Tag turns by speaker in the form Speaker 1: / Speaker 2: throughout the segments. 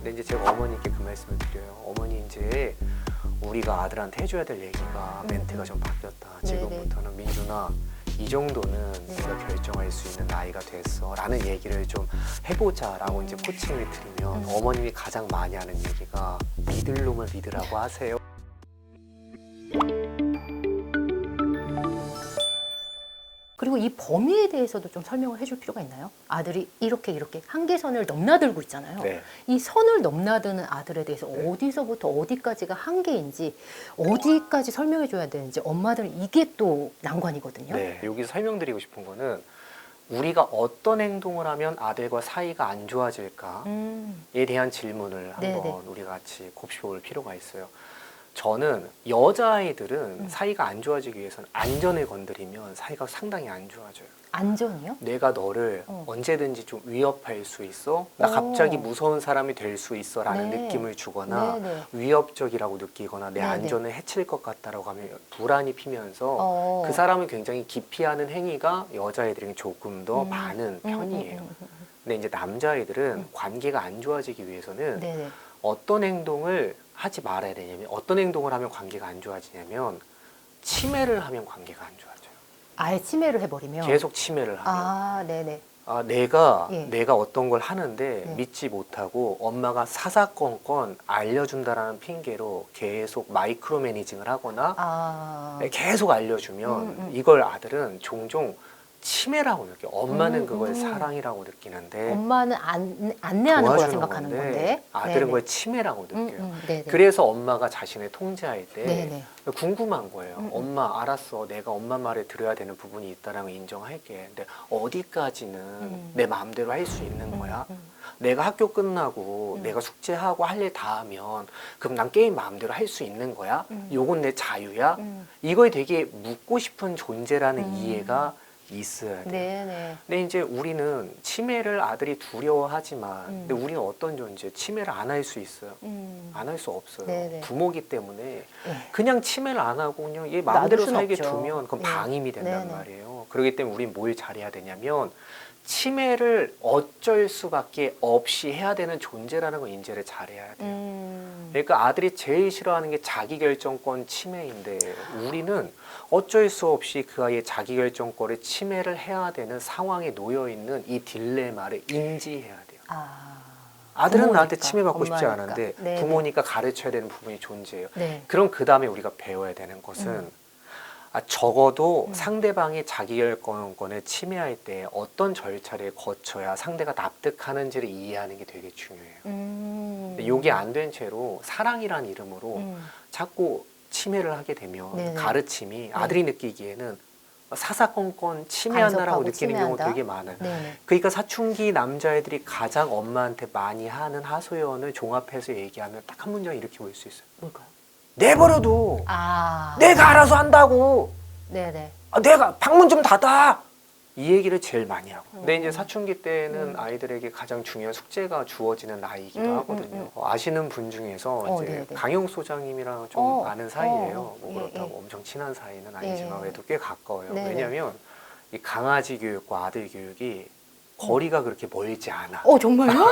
Speaker 1: 근데 이제 제가 어머니께 그 말씀을 드려요. 어머니 이제 우리가 아들한테 해줘야 될 얘기가 멘트가 좀 바뀌었다. 지금부터는 민준아 이 정도는 네가 결정할 수 있는 나이가 됐어 라는 얘기를 좀 해보자 라고 이제 코칭을 드리면 어머님이 가장 많이 하는 얘기가 믿을 놈을 믿으라고 하세요.
Speaker 2: 그리고 이 범위에 대해서도 좀 설명을 해줄 필요가 있나요? 아들이 이렇게 한계선을 넘나들고 있잖아요.
Speaker 1: 네.
Speaker 2: 이 선을 넘나드는 아들에 대해서 어디서부터 어디까지가 한계인지 어디까지 설명해 줘야 되는지 엄마들은 이게 또 난관이거든요.
Speaker 1: 네. 여기서 설명드리고 싶은 거는 우리가 어떤 행동을 하면 아들과 사이가 안 좋아질까에 대한 질문을 한번 우리가 같이 곱씹어볼 필요가 있어요. 저는 여자아이들은 사이가 안 좋아지기 위해서는 안전을 건드리면 사이가 상당히 안 좋아져요.
Speaker 2: 안전이요?
Speaker 1: 내가 너를 언제든지 좀 위협할 수 있어? 나 갑자기 무서운 사람이 될 수 있어? 라는 느낌을 주거나 위협적이라고 느끼거나 내 안전을 해칠 것 같다라고 하면 불안이 피면서 그 사람을 굉장히 기피하는 행위가 여자애들에게 조금 더 많은 편이에요. 근데 이제 남자애들은 관계가 안 좋아지기 위해서는 어떤 행동을 하지 말아야 되냐면 어떤 행동을 하면 관계가 안 좋아지냐면 침해를 하면 관계가 안 좋아져요.
Speaker 2: 아예 침해를 해버리면
Speaker 1: 계속 침해를 하면 내가 어떤 걸 하는데 믿지 못하고 엄마가 사사건건 알려준다라는 핑계로 계속 마이크로 매니징을 하거나 계속 알려주면 이걸 아들은 종종 침해라고 느껴요. 엄마는 그걸 사랑이라고 느끼는데
Speaker 2: 엄마는 안내하는 거라 생각하는 건데
Speaker 1: 아들은 그걸 침해라고 느껴요. 그래서 엄마가 자신을 통제할 때 궁금한 거예요. 엄마 알았어. 내가 엄마 말을 들어야 되는 부분이 있다는 걸 인정할게. 근데 어디까지는 내 마음대로 할 수 있는 거야? 내가 학교 끝나고 내가 숙제하고 할 일 다 하면 그럼 난 게임 마음대로 할 수 있는 거야? 요건 내 자유야? 이거에 되게 묻고 싶은 존재라는 이해가 있어야 돼요. 근데 이제 우리는 침해를 아들이 두려워하지만 근데 우리는 어떤 존재? 침해를 안 할 수 있어요. 안 할 수 없어요. 부모기 때문에 그냥 침해를 안 하고 그냥 얘 마음대로 살게 두면 그건 방임이 된단 말이에요. 그렇기 때문에 우린 뭘 잘해야 되냐면 침해를 어쩔 수밖에 없이 해야 되는 존재라는 걸 인지를 잘해야 돼요. 그러니까 아들이 제일 싫어하는 게 자기결정권 침해인데 우리는 어쩔 수 없이 그 아이의 자기결정권을 침해를 해야 되는 상황에 놓여있는 이 딜레마를 인지해야 돼요. 아들은
Speaker 2: 부모니까,
Speaker 1: 나한테 침해받고 싶지
Speaker 2: 엄마니까.
Speaker 1: 않은데 부모니까 가르쳐야 되는 부분이 존재해요. 그럼 그 다음에 우리가 배워야 되는 것은 적어도 상대방이 자기결정권을 침해할 때 어떤 절차를 거쳐야 상대가 납득하는지를 이해하는 게 되게 중요해요. 근데 이게 안 된 채로 사랑이란 이름으로 자꾸 침해를 하게 되면 가르침이 아들이 느끼기에는 사사건건 침해한다라고 느끼는 경우가 되게 많아요. 그러니까 사춘기 남자애들이 가장 엄마한테 많이 하는 하소연을 종합해서 얘기하면 딱 한 문장 이렇게 올 수 있어요.
Speaker 2: 뭘까요?
Speaker 1: 내버려둬. 내가 알아서 한다고. 내가 방문 좀 닫아. 이 얘기를 제일 많이 하고. 근데 이제 사춘기 때는 아이들에게 가장 중요한 숙제가 주어지는 나이이기도 하거든요. 아시는 분 중에서 이제 강용 소장님이랑 좀 아는 사이예요. 뭐 그렇다고 엄청 친한 사이는 아니지만 그래도 꽤 가까워요. 왜냐하면 이 강아지 교육과 아들 교육이 거리가 그렇게 멀지 않아.
Speaker 2: 정말요?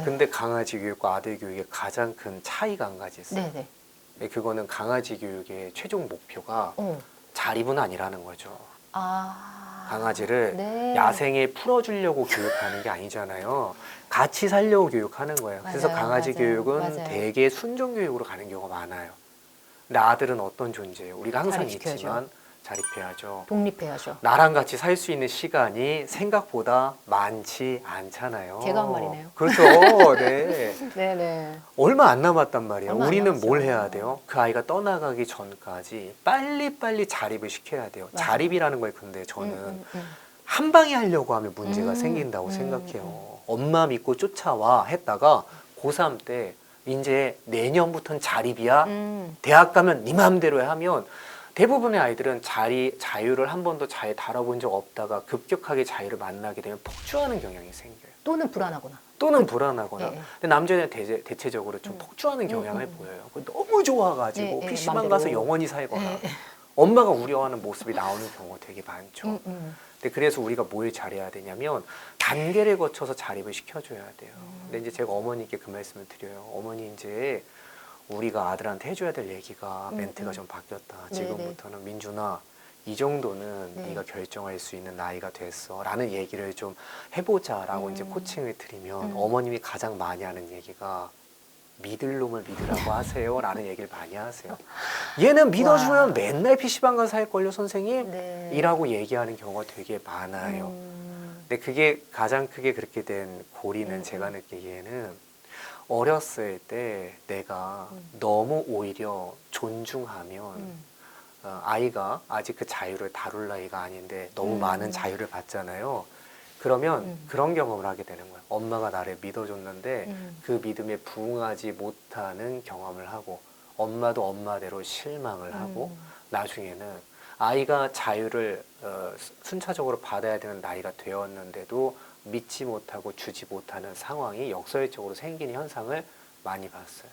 Speaker 1: 근데 강아지 교육과 아들 교육의 가장 큰 차이가 한 가지 있어요. 그거는 강아지 교육의 최종 목표가 자립은 아니라는 거죠. 강아지를 야생에 풀어주려고 교육하는 게 아니잖아요. 같이 살려고 교육하는 거예요. 그래서 강아지 교육은 되게 순종 교육으로 가는 경우가 많아요. 근데 아들은 어떤 존재예요? 우리가 항상 있지만 자립해야죠.
Speaker 2: 독립해야죠.
Speaker 1: 나랑 같이 살 수 있는 시간이 생각보다 많지 않잖아요.
Speaker 2: 제가 한 말이네요.
Speaker 1: 그렇죠. 얼마 안 남았단 말이에요. 우리는 뭘 해야 돼요? 그 아이가 떠나가기 전까지 빨리빨리 자립을 시켜야 돼요. 자립이라는 걸 근데 저는 한 방에 하려고 하면 문제가 생긴다고 생각해요. 엄마 믿고 쫓아와 했다가 고3 때 이제 내년부터는 자립이야. 대학 가면 네 마음대로 해 하면 대부분의 아이들은 자유를 한 번도 잘 다뤄본 적 없다가 급격하게 자유를 만나게 되면 폭주하는 경향이 생겨요.
Speaker 2: 또는 불안하거나.
Speaker 1: 근데 남자는 대체적으로 좀 폭주하는 경향을 보여요. 너무 좋아가지고 PC방 가서 영원히 살거나 엄마가 우려하는 모습이 나오는 경우가 되게 많죠. 근데 그래서 우리가 뭘 잘해야 되냐면 단계를 거쳐서 자립을 시켜줘야 돼요. 근데 이제 제가 어머니께 그 말씀을 드려요. 어머니 이제 우리가 아들한테 해줘야 될 얘기가 멘트가 좀 바뀌었다. 지금부터는 민준아 이 정도는 네가 결정할 수 있는 나이가 됐어 라는 얘기를 좀 해보자 라고 이제 코칭을 드리면 어머님이 가장 많이 하는 얘기가 믿을 놈을 믿으라고 하세요 라는 얘기를 많이 하세요. 얘는 믿어주면 맨날 PC방 가서 할걸요 선생님?
Speaker 2: 네.
Speaker 1: 이라고 얘기하는 경우가 되게 많아요. 근데 그게 가장 크게 그렇게 된 고리는 제가 느끼기에는 어렸을 때 내가 너무 오히려 존중하면 아이가 아직 그 자유를 다룰 나이가 아닌데 너무 많은 자유를 받잖아요. 그러면 그런 경험을 하게 되는 거예요. 엄마가 나를 믿어줬는데 그 믿음에 부응하지 못하는 경험을 하고 엄마도 엄마대로 실망을 하고 나중에는 아이가 자유를 순차적으로 받아야 되는 나이가 되었는데도 믿지 못하고 주지 못하는 상황이 역설적으로 생기는 현상을 많이 봤어요.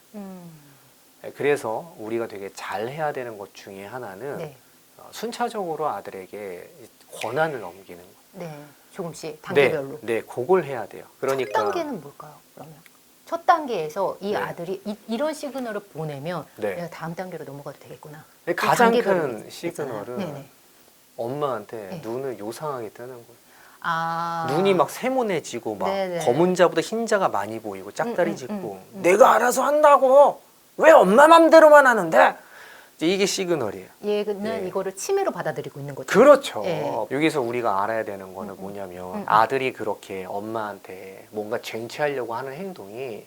Speaker 1: 그래서 우리가 되게 잘해야 되는 것 중에 하나는
Speaker 2: 네.
Speaker 1: 순차적으로 아들에게 권한을 넘기는 거.
Speaker 2: 네. 조금씩 단계별로.
Speaker 1: 네, 그걸 해야 돼요. 그러니까
Speaker 2: 첫 단계는 뭘까요? 그러면 첫 단계에서 이
Speaker 1: 네.
Speaker 2: 아들이 이런 시그널을 보내면
Speaker 1: 네.
Speaker 2: 내가 다음 단계로 넘어가도 되겠구나.
Speaker 1: 가장
Speaker 2: 단계별로
Speaker 1: 큰 시그널은
Speaker 2: 네네.
Speaker 1: 엄마한테
Speaker 2: 네.
Speaker 1: 눈을 요상하게 뜨는 거예요.
Speaker 2: 아.
Speaker 1: 눈이 막 세모내지고 막
Speaker 2: 네네.
Speaker 1: 검은 자보다 흰 자가 많이 보이고 짝다리 짚고 내가 알아서 한다고 왜 엄마 맘대로만 하는데 이제 이게 시그널이에요.
Speaker 2: 얘는
Speaker 1: 예.
Speaker 2: 이거를 치매로 받아들이고 있는 거죠.
Speaker 1: 그렇죠.
Speaker 2: 예.
Speaker 1: 여기서 우리가 알아야 되는 거는 뭐냐면 아들이 그렇게 엄마한테 뭔가 쟁취하려고 하는 행동이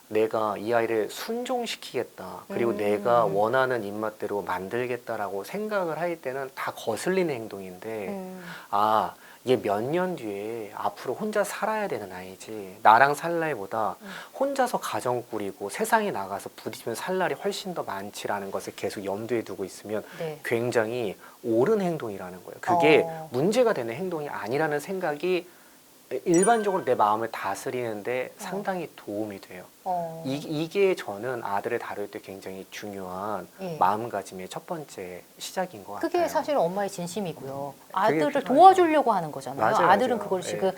Speaker 1: 내가 이 아이를 순종시키겠다. 그리고 내가 원하는 입맛대로 만들겠다라고 생각을 할 때는 다 거슬리는 행동인데 아, 얘 몇 년 뒤에 앞으로 혼자 살아야 되는 아이지. 나랑 살 날보다 혼자서 가정 꾸리고 세상에 나가서 부딪히면 살 날이 훨씬 더 많지라는 것을 계속 염두에 두고 있으면
Speaker 2: 네.
Speaker 1: 굉장히 옳은 행동이라는 거예요. 그게 문제가 되는 행동이 아니라는 생각이 일반적으로 내 마음을 다스리는데 상당히 도움이 돼요. 이게 저는 아들을 다룰 때 굉장히 중요한
Speaker 2: 예.
Speaker 1: 마음가짐의 첫 번째 시작인 것 같아요.
Speaker 2: 그게 사실 엄마의 진심이고요.
Speaker 1: 그게
Speaker 2: 아들을
Speaker 1: 필요하죠.
Speaker 2: 도와주려고 하는 거잖아요.
Speaker 1: 맞아요,
Speaker 2: 아들은
Speaker 1: 맞아요.
Speaker 2: 그걸
Speaker 1: 예.
Speaker 2: 지금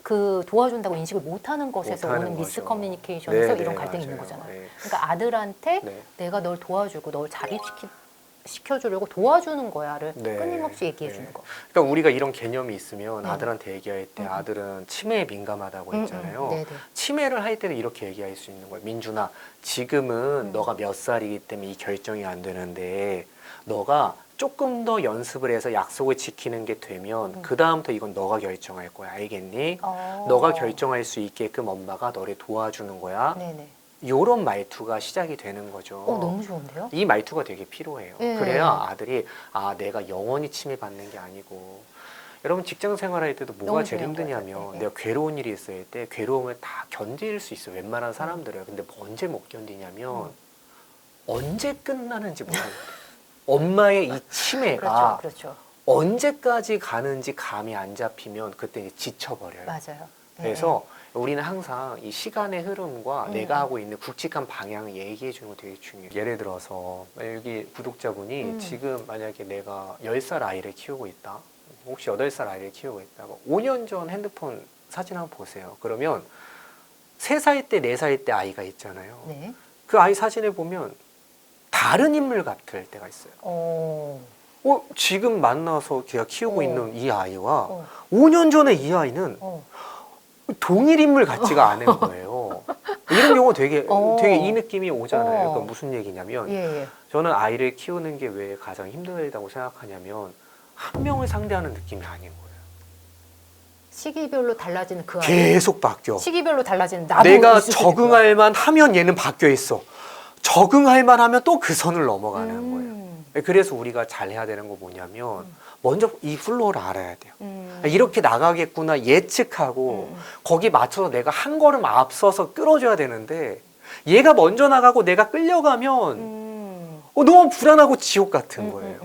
Speaker 2: 그 도와준다고 인식을 못하는 것에서
Speaker 1: 못하는
Speaker 2: 오는
Speaker 1: 거죠.
Speaker 2: 미스커뮤니케이션에서
Speaker 1: 네,
Speaker 2: 이런
Speaker 1: 네,
Speaker 2: 갈등이 있는
Speaker 1: 맞아요.
Speaker 2: 거잖아요.
Speaker 1: 예.
Speaker 2: 그러니까 아들한테
Speaker 1: 네.
Speaker 2: 내가 널 도와주고 널 자립시켜주려고 도와주는 거야를
Speaker 1: 네.
Speaker 2: 끊임없이 얘기해
Speaker 1: 네.
Speaker 2: 주는 거.
Speaker 1: 그러니까 우리가 이런 개념이 있으면
Speaker 2: 네.
Speaker 1: 아들한테 얘기할 때 아들은 치매에 민감하다고 했잖아요.
Speaker 2: 네네.
Speaker 1: 치매를 할 때는 이렇게 얘기할 수 있는 거예요. 민준아, 지금은 너가 몇 살이기 때문에 이 결정이 안 되는데 너가 조금 더 연습을 해서 약속을 지키는 게 되면 그 다음부터 이건 너가 결정할 거야. 알겠니? 너가 결정할 수 있게끔 엄마가 너를 도와주는 거야.
Speaker 2: 네네.
Speaker 1: 요런 말투가 시작이 되는 거죠.
Speaker 2: 너무 좋은데요?
Speaker 1: 이 말투가 되게 필요해요.
Speaker 2: 네.
Speaker 1: 그래야 아들이 내가 영원히 치매받는 게 아니고 여러분 직장 생활할 때도 뭐가
Speaker 2: 너무
Speaker 1: 제일
Speaker 2: 중요한 것
Speaker 1: 힘드냐면
Speaker 2: 같아요. 네.
Speaker 1: 내가 괴로운 일이 있을 때 괴로움을 다 견딜 수 있어요. 웬만한 사람들은. 근데 언제 못 견디냐면 언제 끝나는지 모르겠어요. 엄마의 이 치매가
Speaker 2: 그렇죠. 그렇죠.
Speaker 1: 언제까지 가는지 감이 안 잡히면 그때 이제 지쳐버려요.
Speaker 2: 맞아요. 네.
Speaker 1: 그래서 우리는 항상 이 시간의 흐름과 내가 하고 있는 굵직한 방향을 얘기해 주는 거 되게 중요해요. 예를 들어서 여기 구독자분이 지금 만약에 내가 10살 아이를 키우고 있다. 혹시 8살 아이를 키우고 있다. 5년 전 핸드폰 사진 한번 보세요. 그러면 3살 때, 4살 때 아이가 있잖아요.
Speaker 2: 네.
Speaker 1: 그 아이 사진을 보면 다른 인물 같을 때가 있어요. 지금 만나서 걔가 키우고 있는 이 아이와 5년 전에 이 아이는 동일 인물 같지가 않은 거예요. 이런 경우 되게 이 느낌이 오잖아요. 그러니까 무슨 얘기냐면
Speaker 2: 예.
Speaker 1: 저는 아이를 키우는 게 왜 가장 힘들다고 생각하냐면 한 명을 상대하는 느낌이 아닌 거예요.
Speaker 2: 시기별로 달라지는 그 아이.
Speaker 1: 계속 바뀌어.
Speaker 2: 시기별로 달라지는 나도
Speaker 1: 내가
Speaker 2: 있을 수도
Speaker 1: 적응할 만 하면 얘는 바뀌어 있어. 적응할 만 하면 또 그 선을 넘어가는 거예요. 그래서 우리가 잘해야 되는 거 뭐냐면 먼저 이 플로우를 알아야 돼요. 이렇게 나가겠구나 예측하고 거기 맞춰서 내가 한 걸음 앞서서 끌어줘야 되는데 얘가 먼저 나가고 내가 끌려가면 너무 불안하고 지옥 같은 거예요.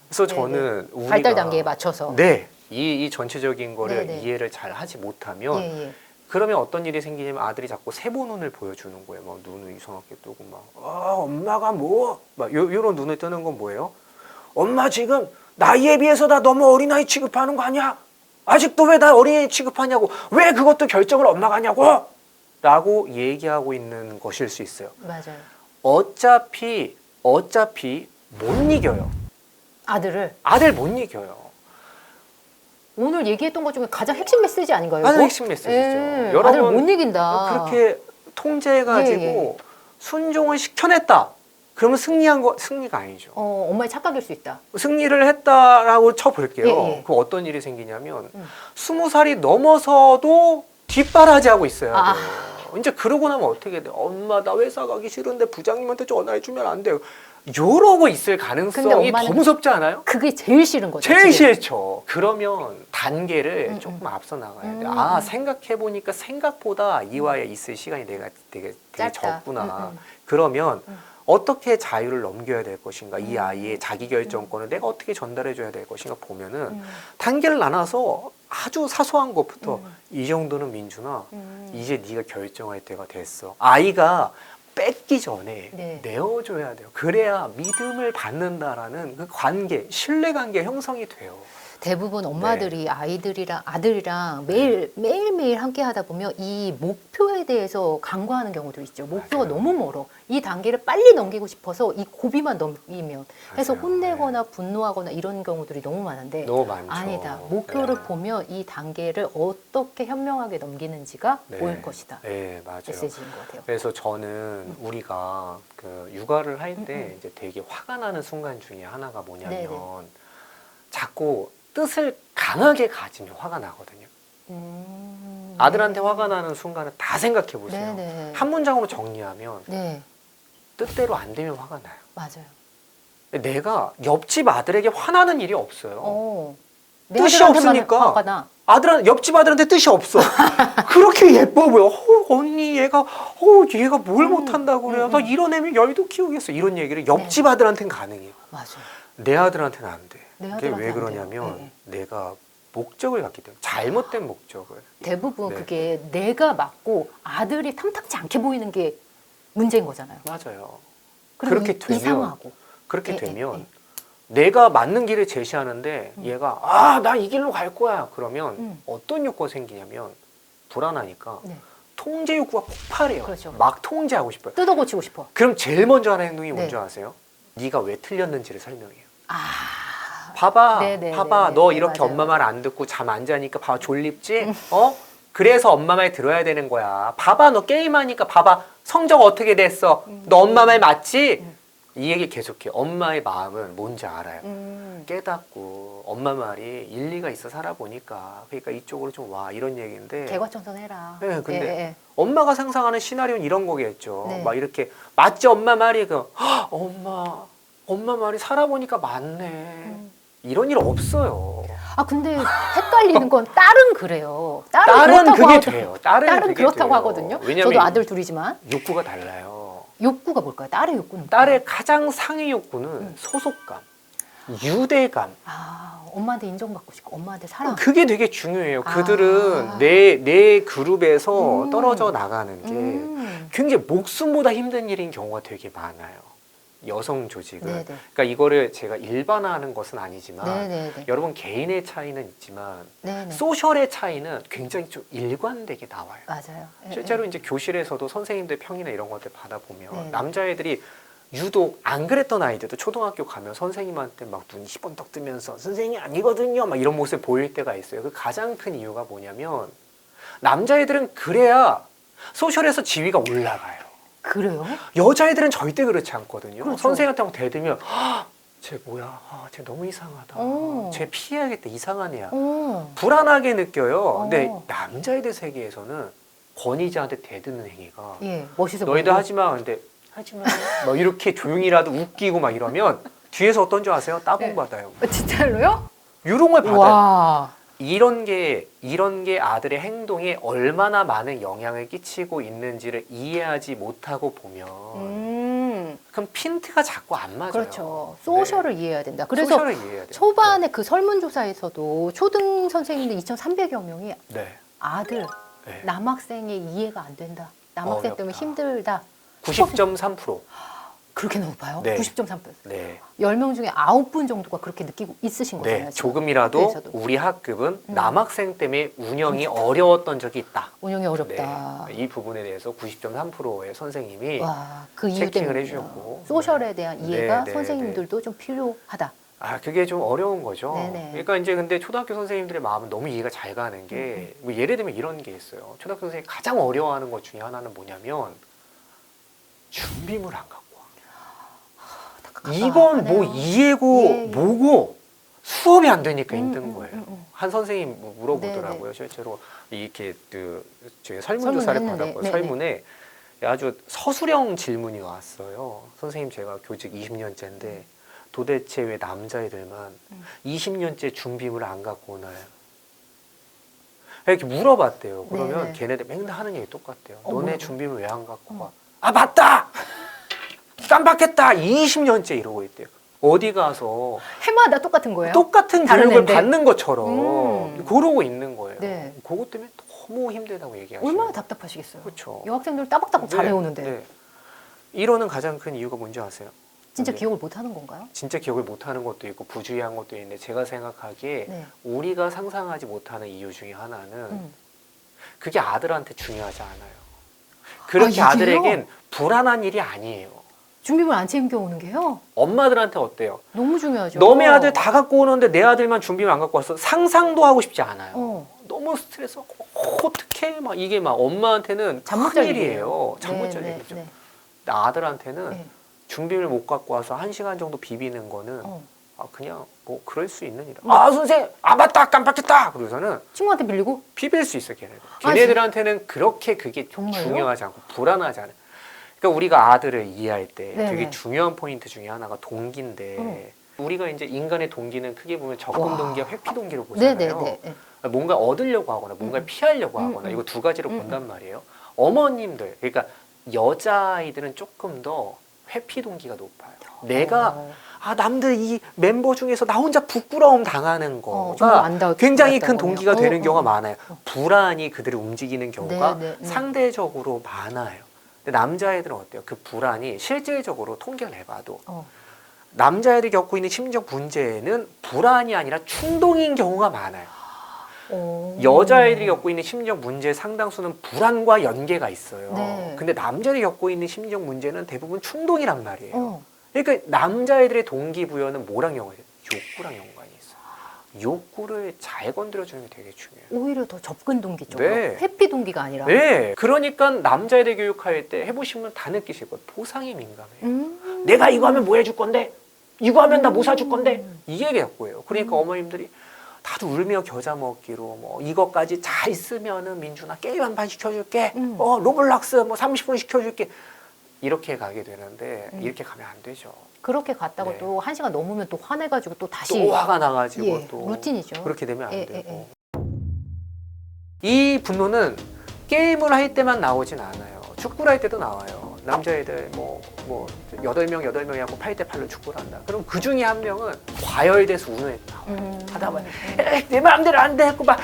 Speaker 1: 그래서 저는 우리가
Speaker 2: 발달 단계에 맞춰서
Speaker 1: 이 전체적인 거를 이해를 잘 하지 못하면 그러면 어떤 일이 생기냐면 아들이 자꾸 세보눈을 보여주는 거예요. 막 눈을 이상하게 뜨고 막 엄마가 뭐? 막 요런 눈을 뜨는 건 뭐예요? 엄마 지금 나이에 비해서 나 너무 어린아이 취급하는 거 아니야? 아직도 왜 나 어린아이 취급하냐고. 왜 그것도 결정을 엄마가 하냐고. 라고 얘기하고 있는 것일 수 있어요.
Speaker 2: 맞아요.
Speaker 1: 어차피 못 이겨요. 아들 못 이겨요.
Speaker 2: 오늘 얘기했던 것 중에 가장 핵심 메시지 아닌가요?
Speaker 1: 가장 핵심 메시지죠. 여러분
Speaker 2: 아들 못 이긴다.
Speaker 1: 그렇게 통제해가지고 순종을 시켜냈다. 그러면 승리가 아니죠.
Speaker 2: 엄마의 착각일 수 있다.
Speaker 1: 승리를 했다라고 쳐볼게요. 그럼 어떤 일이 생기냐면 20살이 넘어서도 뒷바라지하고 있어요. 이제 그러고 나면 어떻게 돼요? 엄마 나 회사 가기 싫은데 부장님한테 전화해주면 안 돼요. 이러고 있을 가능성이 더 무섭지 않아요?
Speaker 2: 그게 제일 싫은 거죠.
Speaker 1: 제일 싫죠. 그러면 단계를 조금 앞서 나가야 돼. 생각해보니까 생각보다 이와에 있을 시간이 되게 적구나. 그러면 어떻게 자유를 넘겨야 될 것인가, 이 아이의 자기결정권을 내가 어떻게 전달해줘야 될 것인가 보면은 단계를 나눠서 아주 사소한 것부터 이 정도는 민준아, 이제 네가 결정할 때가 됐어. 아이가 뺏기 전에 내어줘야 돼요. 그래야 믿음을 받는다라는 그 관계, 신뢰관계 형성이 돼요.
Speaker 2: 대부분 엄마들이 아들이랑 매일매일 함께 하다 보면 이 목표에 대해서 간과하는 경우도 있죠. 목표가 너무 멀어. 이 단계를 빨리 넘기고 싶어서 이 고비만 넘기면 해서 혼내거나 분노하거나 이런 경우들이 너무 많은데
Speaker 1: 너무 많죠.
Speaker 2: 아니다. 목표를 보면 이 단계를 어떻게 현명하게 넘기는지가 보일 것이다.
Speaker 1: 네, 맞아요.
Speaker 2: 메시지인 것 같아요.
Speaker 1: 그래서 저는 우리가 그 육아를 할 때 이제 되게 화가 나는 순간 중에 하나가 뭐냐면 자꾸 뜻을 강하게 가지면 화가 나거든요. 아들한테 화가 나는 순간을 다 생각해 보세요. 한 문장으로 정리하면 뜻대로 안 되면 화가 나요.
Speaker 2: 맞아요.
Speaker 1: 내가 옆집 아들에게 화나는 일이 없어요. 뜻이
Speaker 2: 아들한테만
Speaker 1: 없으니까
Speaker 2: 화가 나.
Speaker 1: 옆집 아들한테 뜻이 없어. 그렇게 예뻐 보여. 언니 얘가 뭘 못한다고 그래요. 너 이런 애면 열도 키우겠어. 이런 얘기를 옆집 아들한테는 가능해요.
Speaker 2: 맞아.
Speaker 1: 내 아들한테는 안 돼. 그게
Speaker 2: 아들한테
Speaker 1: 왜
Speaker 2: 안
Speaker 1: 그러냐면 내가 목적을 갖기 때문에 잘못된 목적을.
Speaker 2: 대부분 그게 내가 맞고 아들이 탐탁지 않게 보이는 게 문제인 거잖아요.
Speaker 1: 맞아요.
Speaker 2: 그렇게 되면 이상하고
Speaker 1: 그렇게 되면 내가 맞는 길을 제시하는데 얘가 나 이 길로 갈 거야. 그러면 어떤 욕구가 생기냐면 불안하니까 통제 욕구가 폭발해요.
Speaker 2: 그렇죠.
Speaker 1: 막 통제하고 싶어요.
Speaker 2: 뜯어고치고 싶어.
Speaker 1: 그럼 제일 먼저 하는 행동이 뭔지 아세요? 네가 왜 틀렸는지를 설명해요. 봐봐, 너 이렇게
Speaker 2: 맞아요.
Speaker 1: 엄마 말 안 듣고 잠 안 자니까 봐봐 졸립지? 그래서 엄마 말 들어야 되는 거야. 봐봐, 너 게임하니까 봐봐, 성적 어떻게 됐어? 너 엄마 말 맞지? 이 얘기 계속해. 엄마의 마음은 뭔지 알아요. 깨닫고 엄마 말이 일리가 있어 살아보니까 그러니까 이쪽으로 좀 와 이런 얘기인데.
Speaker 2: 개과천선해라.
Speaker 1: 네, 근데 엄마가 상상하는 시나리오는 이런 거겠죠. 막 이렇게 맞지 엄마 말이 엄마 말이 살아보니까 맞네. 이런 일 없어요.
Speaker 2: 근데 헷갈리는 건 딸은 그래요.
Speaker 1: 딸은 그게 돼요.
Speaker 2: 딸은 그렇다고 하거든요. 저도 아들 둘이지만.
Speaker 1: 욕구가 달라요.
Speaker 2: 욕구가 뭘까요? 딸의 욕구는?
Speaker 1: 딸의 가장 상위 욕구는 소속감, 유대감.
Speaker 2: 엄마한테 인정받고 싶고 엄마한테 사랑.
Speaker 1: 그게 되게 중요해요. 그들은 내 그룹에서 떨어져 나가는 게 굉장히 목숨보다 힘든 일인 경우가 되게 많아요. 여성 조직은. 그러니까 이거를 제가 일반화하는 것은 아니지만 여러분 개인의 차이는 있지만 소셜의 차이는 굉장히 좀 일관되게 나와요.
Speaker 2: 맞아요.
Speaker 1: 실제로 이제 교실에서도 선생님들 평이나 이런 것들 받아보면 남자애들이 유독 안 그랬던 아이들도 초등학교 가면 선생님한테 막 눈 희번떡 뜨면서 선생님이 아니거든요 막 이런 모습을 보일 때가 있어요. 그 가장 큰 이유가 뭐냐면 남자애들은 그래야 소셜에서 지위가 올라가요.
Speaker 2: 그래요?
Speaker 1: 여자애들은 절대 그렇지 않거든요.
Speaker 2: 그렇죠.
Speaker 1: 선생님한테 막 대들면 쟤 뭐야? 쟤 너무 이상하다. 쟤 피해야겠다. 이상한 애야. 불안하게 느껴요. 근데 남자애들 세계에서는 권위자한테 대드는 행위가
Speaker 2: 멋있어
Speaker 1: 너희들 하지마. 근데 하지마. 막 이렇게 조용히라도 웃기고 막 이러면 뒤에서 어떤 줄 아세요? 따봉 받아요.
Speaker 2: 진짜로요?
Speaker 1: 유롱을 받아요.
Speaker 2: 와.
Speaker 1: 이런 게 아들의 행동에 얼마나 많은 영향을 끼치고 있는지를 이해하지 못하고 보면 그럼 핀트가 자꾸 안 맞아요.
Speaker 2: 그렇죠. 소셜을 이해해야 된다. 그래서
Speaker 1: 소셜을 이해해야 돼요.
Speaker 2: 초반에 그 설문조사에서도 초등 선생님들 2,300여 명이 아들, 남학생의 이해가 안 된다. 남학생 때문에 힘들다.
Speaker 1: 90.3%.
Speaker 2: 그렇게 높아요?
Speaker 1: 네.
Speaker 2: 90.3%.
Speaker 1: 네.
Speaker 2: 10명 중에 9분 정도가 그렇게 느끼고 있으신 거잖아요.
Speaker 1: 네.
Speaker 2: 지금.
Speaker 1: 조금이라도
Speaker 2: 학교에서도.
Speaker 1: 우리 학급은 남학생 때문에 운영이 어려웠던 적이 있다.
Speaker 2: 운영이 어렵다.
Speaker 1: 네. 이 부분에 대해서 90.3%의 선생님이
Speaker 2: 와, 그 이유
Speaker 1: 체킹을
Speaker 2: 때문에
Speaker 1: 해주셨고.
Speaker 2: 소셜에 대한 이해가
Speaker 1: 네, 네,
Speaker 2: 선생님들도 좀 필요하다.
Speaker 1: 아, 그게 좀 어려운 거죠.
Speaker 2: 네네.
Speaker 1: 그러니까 이제 근데 초등학교 선생님들의 마음은 너무 이해가 잘 가는 게, 뭐 예를 들면 이런 게 있어요. 초등학교 선생님이 가장 어려워하는 것 중에 하나는 뭐냐면, 준비물 안 갖고 와. 이건 뭐 이해고
Speaker 2: 예, 예.
Speaker 1: 뭐고 수업이 안 되니까 힘든 거예요.
Speaker 2: 음.
Speaker 1: 한 선생님 물어보더라고요. 실제로 이렇게 저희 설문조사를
Speaker 2: 설문을
Speaker 1: 받았고
Speaker 2: 했는데,
Speaker 1: 설문에 아주 서술형 질문이 왔어요. 선생님 제가 교직 20년째인데 도대체 왜 남자애들만 20년째 준비물을 안 갖고 오나요? 이렇게 물어봤대요. 그러면
Speaker 2: 네네.
Speaker 1: 걔네들 맨날 하는 얘기 똑같대요.
Speaker 2: 뭐라고?
Speaker 1: 너네 준비물 왜 안 갖고 와? 아 맞다! 깜빡했다! 20년째 이러고 있대요. 어디 가서
Speaker 2: 해마다 똑같은 거예요?
Speaker 1: 똑같은
Speaker 2: 다른
Speaker 1: 교육을
Speaker 2: 애인데?
Speaker 1: 받는 것처럼 그러고 있는 거예요.
Speaker 2: 네.
Speaker 1: 그것 때문에 너무 힘들다고 얘기하시죠.
Speaker 2: 얼마나 답답하시겠어요.
Speaker 1: 그렇죠.
Speaker 2: 여학생들 따박따박 잘 해오는데
Speaker 1: 네. 이러는 가장 큰 이유가 뭔지 아세요?
Speaker 2: 진짜
Speaker 1: 네.
Speaker 2: 기억을 못 하는 건가요?
Speaker 1: 진짜 기억을 못하는 것도 있고 부주의한 것도 있는데 제가 생각하기에
Speaker 2: 네.
Speaker 1: 우리가 상상하지 못하는 이유 중에 하나는 그게 아들한테 중요하지 않아요. 그렇게
Speaker 2: 이게요?
Speaker 1: 아들에겐 불안한 일이 아니에요.
Speaker 2: 준비물 안 챙겨 오는 게요?
Speaker 1: 엄마들한테 어때요?
Speaker 2: 너무 중요하죠.
Speaker 1: 너네 아들 다 갖고 오는데 내 아들만 준비물 안 갖고 왔어. 상상도 하고 싶지 않아요. 너무 스트레스 받고 어떡해 막 이게 막 엄마한테는
Speaker 2: 잠 못
Speaker 1: 큰
Speaker 2: 잘
Speaker 1: 일이에요.
Speaker 2: 일이에요.
Speaker 1: 잠 못
Speaker 2: 네,
Speaker 1: 잘
Speaker 2: 네,
Speaker 1: 일이죠.
Speaker 2: 네.
Speaker 1: 근데 아들한테는
Speaker 2: 네.
Speaker 1: 준비물 못 갖고 와서 1시간 정도 비비는 거는 아, 그냥 뭐 그럴 수 있는 일이야.
Speaker 2: 뭐.
Speaker 1: 아 선생님 아 맞다 깜빡했다. 그러고서는
Speaker 2: 친구한테 빌리고?
Speaker 1: 비빌 수 있어 걔네들.
Speaker 2: 아,
Speaker 1: 걔네들한테는 그렇게 그게
Speaker 2: 정말요?
Speaker 1: 중요하지 않고 불안하지 않아요. 그러니까 우리가 아들을 이해할 때
Speaker 2: 네네.
Speaker 1: 되게 중요한 포인트 중에 하나가 동기인데 우리가 이제 인간의 동기는 크게 보면 접근 동기와 회피 동기로 보잖아요.
Speaker 2: 네네네.
Speaker 1: 뭔가 얻으려고 하거나 뭔가 피하려고 하거나 이거 두 가지로 본단 말이에요. 어머님들 그러니까 여자아이들은 조금 더 회피 동기가 높아요. 내가 아 남들 이 멤버 중에서 나 혼자 부끄러움 당하는
Speaker 2: 정말
Speaker 1: 거가
Speaker 2: 안
Speaker 1: 굉장히 큰
Speaker 2: 닿았던
Speaker 1: 동기가
Speaker 2: 거네요.
Speaker 1: 되는 경우가 많아요. 불안이 그들을 움직이는 경우가
Speaker 2: 네, 네, 네.
Speaker 1: 상대적으로 많아요. 근데 남자애들은 어때요? 그 불안이 실질적으로 통계를 해봐도 남자애들이 겪고 있는 심적 문제는 불안이 아니라 충동인 경우가 많아요. 여자애들이 겪고 있는 심적 문제의 상당수는 불안과 연계가 있어요.
Speaker 2: 네.
Speaker 1: 근데 남자들이 겪고 있는 심적 문제는 대부분 충동이란 말이에요. 그러니까 남자애들의 동기부여는 뭐랑 연관이 있어요? 욕구랑 연관이 있어요. 욕구를 잘 건드려주는 게 되게 중요해요.
Speaker 2: 오히려 더 접근 동기 쪽으로.
Speaker 1: 네.
Speaker 2: 회피 동기가 아니라.
Speaker 1: 네. 그러니까 남자애들 교육할 때 해보시면 다 느끼실 거예요. 보상에 민감해요. 내가 이거 하면 뭐 해줄 건데? 이거 하면 나 뭐 사줄 건데? 이게 욕구예요. 그러니까 어머님들이 다들 울며 겨자 먹기로 뭐 이것까지 잘 쓰면은 민준아 게임 한 판 시켜줄게. 로블락스 뭐 30분 시켜줄게. 이렇게 가게 되는데 이렇게 가면 안 되죠.
Speaker 2: 그렇게 갔다가
Speaker 1: 네.
Speaker 2: 또 1시간 넘으면 또 화내가지고 또 다시
Speaker 1: 또 화가 나가지고 또
Speaker 2: 루틴이죠.
Speaker 1: 그렇게 되면 안
Speaker 2: 예,
Speaker 1: 되고 이 분노는 게임을 할 때만 나오진 않아요. 축구를 할 때도 나와요. 남자애들 뭐 8명이 하고 8대8로 축구를 한다. 그럼 그 중에 한 명은 과열돼서 우는 애들 나와요. 하다 보면 내 마음대로 안 되고 막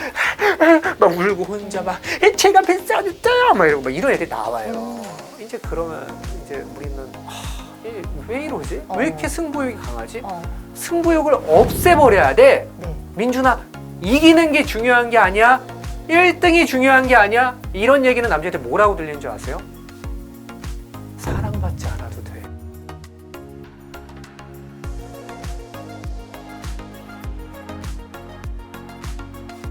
Speaker 1: 울고 혼자 막 제가 뱃살했어요 막 이러고 막 이런 애들이 나와요. 이제 그러면 이제 우리는 얘왜 이러지? 왜 이렇게 승부욕이 강하지? 승부욕을 없애버려야 돼.
Speaker 2: 네.
Speaker 1: 민준아 이기는 게 중요한 게 아니야. 1등이 중요한 게 아니야. 이런 얘기는 남자한테 뭐라고 들리는 줄 아세요?